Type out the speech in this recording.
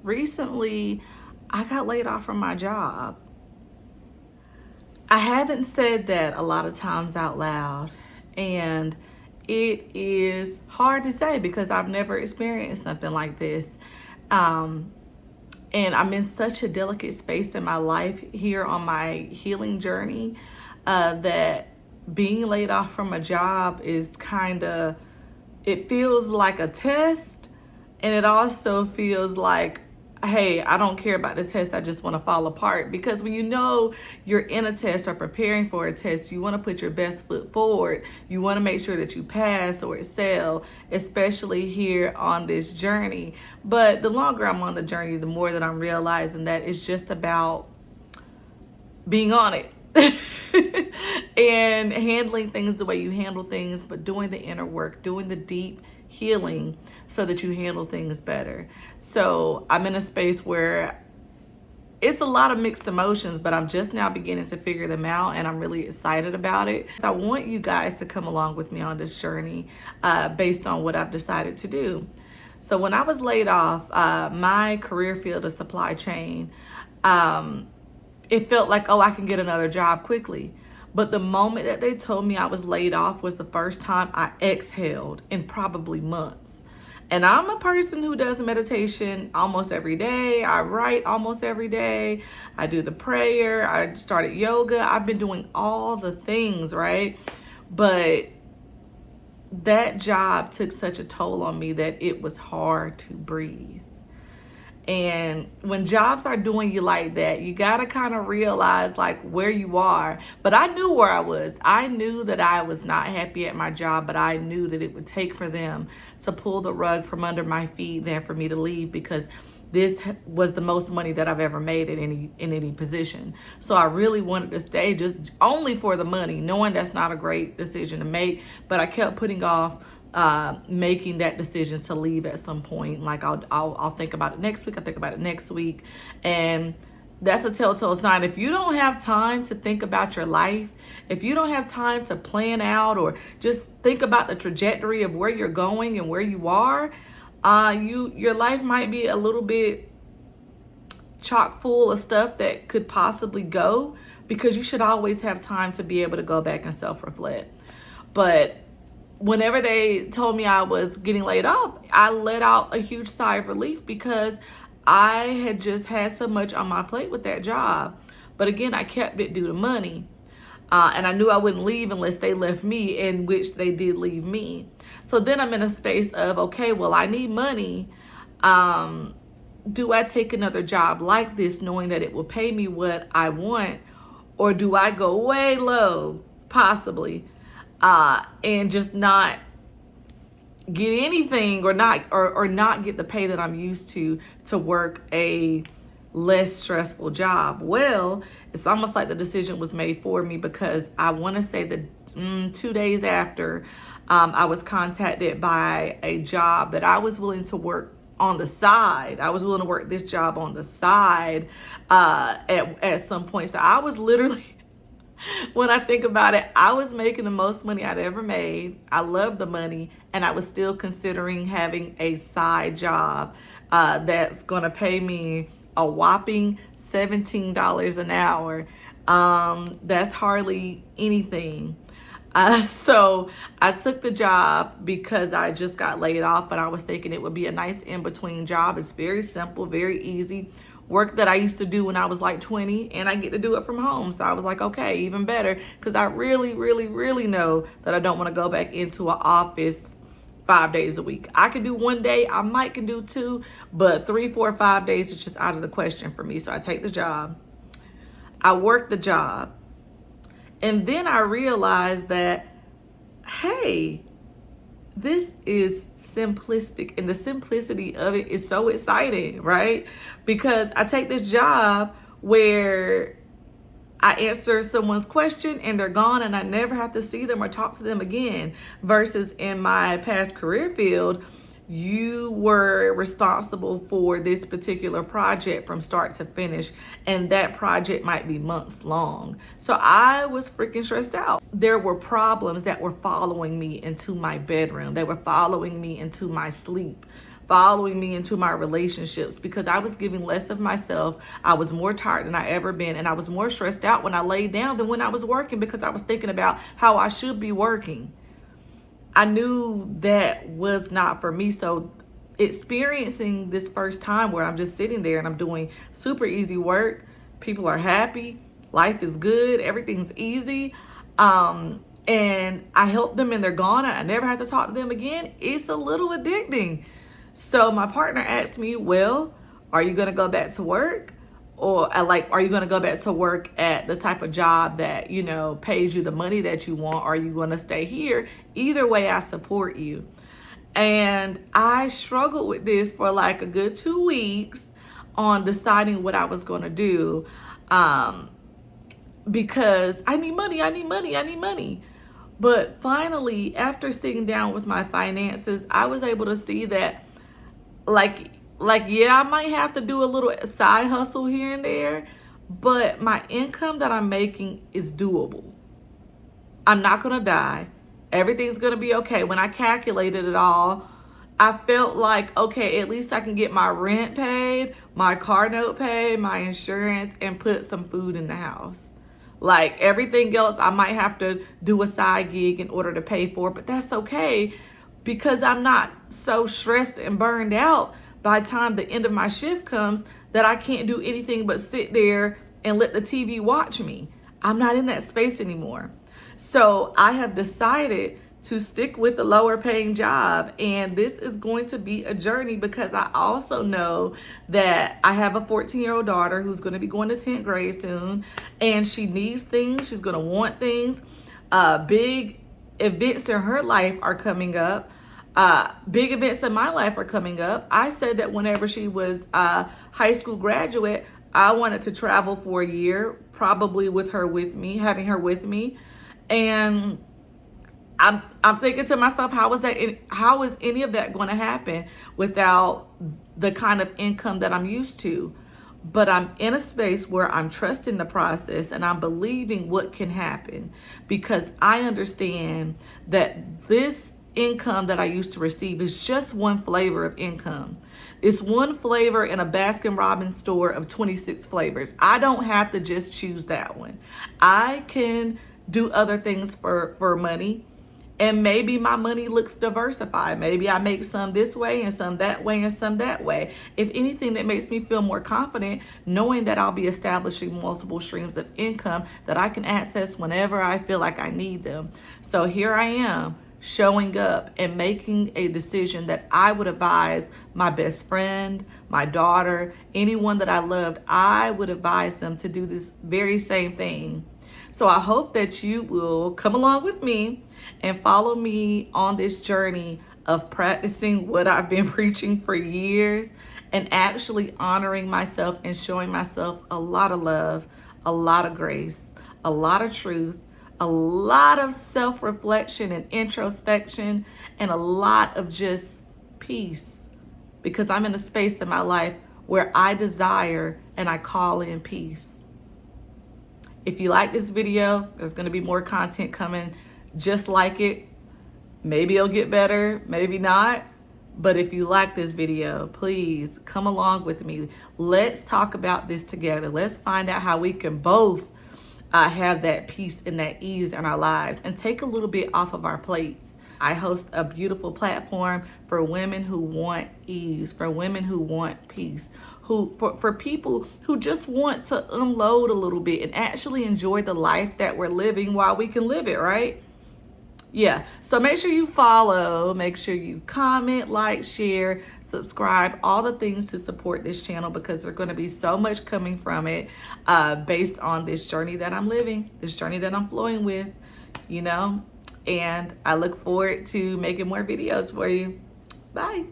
recently I got laid off from my job. I haven't said that a lot of times out loud, and it is hard to say because I've never experienced something like this. Um, and I'm in such a delicate space in my life here on my healing journey that being laid off from a job is it feels like a test, and it also feels like, hey, I don't care about the test, I just want to fall apart. Because when you know you're in a test or preparing for a test, you want to put your best foot forward. You want to make sure that you pass or excel, especially here on this journey. But the longer I'm on the journey, the more that I'm realizing that it's just about being on it. And handling things the way you handle things, but doing the inner work, doing the deep healing so that you handle things better. So I'm in a space where it's a lot of mixed emotions, but I'm just now beginning to figure them out, and I'm really excited about it. I want you guys to come along with me on this journey based on what I've decided to do. So when I was laid off, my career field is supply chain. It felt like, oh, I can get another job quickly. But the moment that they told me I was laid off was the first time I exhaled in probably months. And I'm a person who does meditation almost every day. I write almost every day. I do the prayer. I started yoga. I've been doing all the things, right? But that job took such a toll on me that it was hard to breathe. And when jobs are doing you like that, you got to kind of realize like where you are. But I knew where I was. I knew that I was not happy at my job, but I knew that it would take for them to pull the rug from under my feet than for me to leave, because this was the most money that I've ever made in any position. So I really wanted to stay just only for the money, knowing that's not a great decision to make. But I kept putting off making that decision to leave at some point. Like I'll think about it next week. I'll think about it next week. And that's a telltale sign. If you don't have time to think about your life, if you don't have time to plan out or just think about the trajectory of where you're going and where you are, your life might be a little bit chock full of stuff that could possibly go, because you should always have time to be able to go back and self-reflect. But whenever they told me I was getting laid off, I let out a huge sigh of relief, because I had just had so much on my plate with that job. But again, I kept it due to money. And I knew I wouldn't leave unless they left me, in which they did leave me. So then I'm in a space of, okay, well, I need money. Do I take another job like this knowing that it will pay me what I want? Or do I go way low, possibly, and just not get anything, or not get the pay that I'm used to work a less stressful job? Well, it's almost like the decision was made for me, because I want to say that 2 days after, I was contacted by a job that I was willing to work on the side. I was willing to work this job on the side at some point. So I was literally, when I think about it, I was making the most money I'd ever made. I loved the money, and I was still considering having a side job that's going to pay me a whopping $17 an hour. That's hardly anything. So I took the job because I just got laid off, and I was thinking it would be a nice in-between job. It's very simple, very easy. Work that I used to do when I was like 20, and I get to do it from home. So I was like, okay, even better, because I really, really, really know that I don't want to go back into an office 5 days a week. I can do one day, I might can do two, but 3, 4, 5 days is just out of the question for me. So I take the job. I work the job. And then I realized that, hey, this is simplistic, and the simplicity of it is so exciting, right? Because I take this job where I answer someone's question and they're gone, and I never have to see them or talk to them again, versus in my past career field, you were responsible for this particular project from start to finish, and that project might be months long. So I was freaking stressed out. There were problems that were following me into my bedroom. They were following me into my sleep following me into my relationships because I was giving less of myself. I was more tired than I ever been, and I was more stressed out when I laid down than when I was working because I was thinking about how I should be working. I knew that was not for me. So experiencing this first time where I'm just sitting there and I'm doing super easy work, people are happy, life is good, everything's easy, and I help them and they're gone, I never have to talk to them again, it's a little addicting. So my partner asked me, well, are you going to go back to work? Or are you going to go back to work at the type of job that, you know, pays you the money that you want? Or are you going to stay here? Either way, I support you. And I struggled with this for like a good 2 weeks on deciding what I was going to do, because I need money. But finally, after sitting down with my finances, I was able to see that yeah, I might have to do a little side hustle here and there, but my income that I'm making is doable. I'm not going to die. Everything's going to be okay. When I calculated it all, I felt like, okay, at least I can get my rent paid, my car note paid, my insurance, and put some food in the house. Like everything else, I might have to do a side gig in order to pay for it, but that's okay because I'm not so stressed and burned out by the time the end of my shift comes that I can't do anything but sit there and let the TV watch me. I'm not in that space anymore. So I have decided to stick with the lower paying job, and this is going to be a journey because I also know that I have a 14-year-old daughter who's going to be going to 10th grade soon, and she needs things, she's going to want things. Big events in her life are coming up. Big events in my life are coming up. I said that whenever she was a high school graduate, I wanted to travel for a year, probably with her with me, having her with me. And I'm thinking to myself, how is any of that going to happen without the kind of income that I'm used to? But I'm in a space where I'm trusting the process and I'm believing what can happen because I understand that this income that I used to receive is just one flavor of income. It's one flavor in a Baskin-Robbins store of 26 flavors. I don't have to just choose that one. I can do other things for money. And maybe my money looks diversified. Maybe I make some this way and some that way and some that way. If anything, that makes me feel more confident knowing that I'll be establishing multiple streams of income that I can access whenever I feel like I need them. So here I am showing up and making a decision that I would advise my best friend, my daughter, anyone that I loved, I would advise them to do this very same thing. So I hope that you will come along with me and follow me on this journey of practicing what I've been preaching for years and actually honoring myself and showing myself a lot of love, a lot of grace, a lot of truth, a lot of self-reflection and introspection, and a lot of just peace, because I'm in a space in my life where I desire and I call in peace. If you like this video, there's going to be more content coming just like it. Maybe it'll get better, maybe not. But if you like this video, please come along with me. Let's talk about this together. Let's find out how we can both have that peace and that ease in our lives and take a little bit off of our plates. I host a beautiful platform for women who want ease, for women who want peace, for people who just want to unload a little bit and actually enjoy the life that we're living while we can live it, right? Yeah, so make sure you follow, make sure you comment, like, share, subscribe, all the things to support this channel, because there's going to be so much coming from it based on this journey that I'm living, this journey that I'm flowing with, you know, and I look forward to making more videos for you. Bye.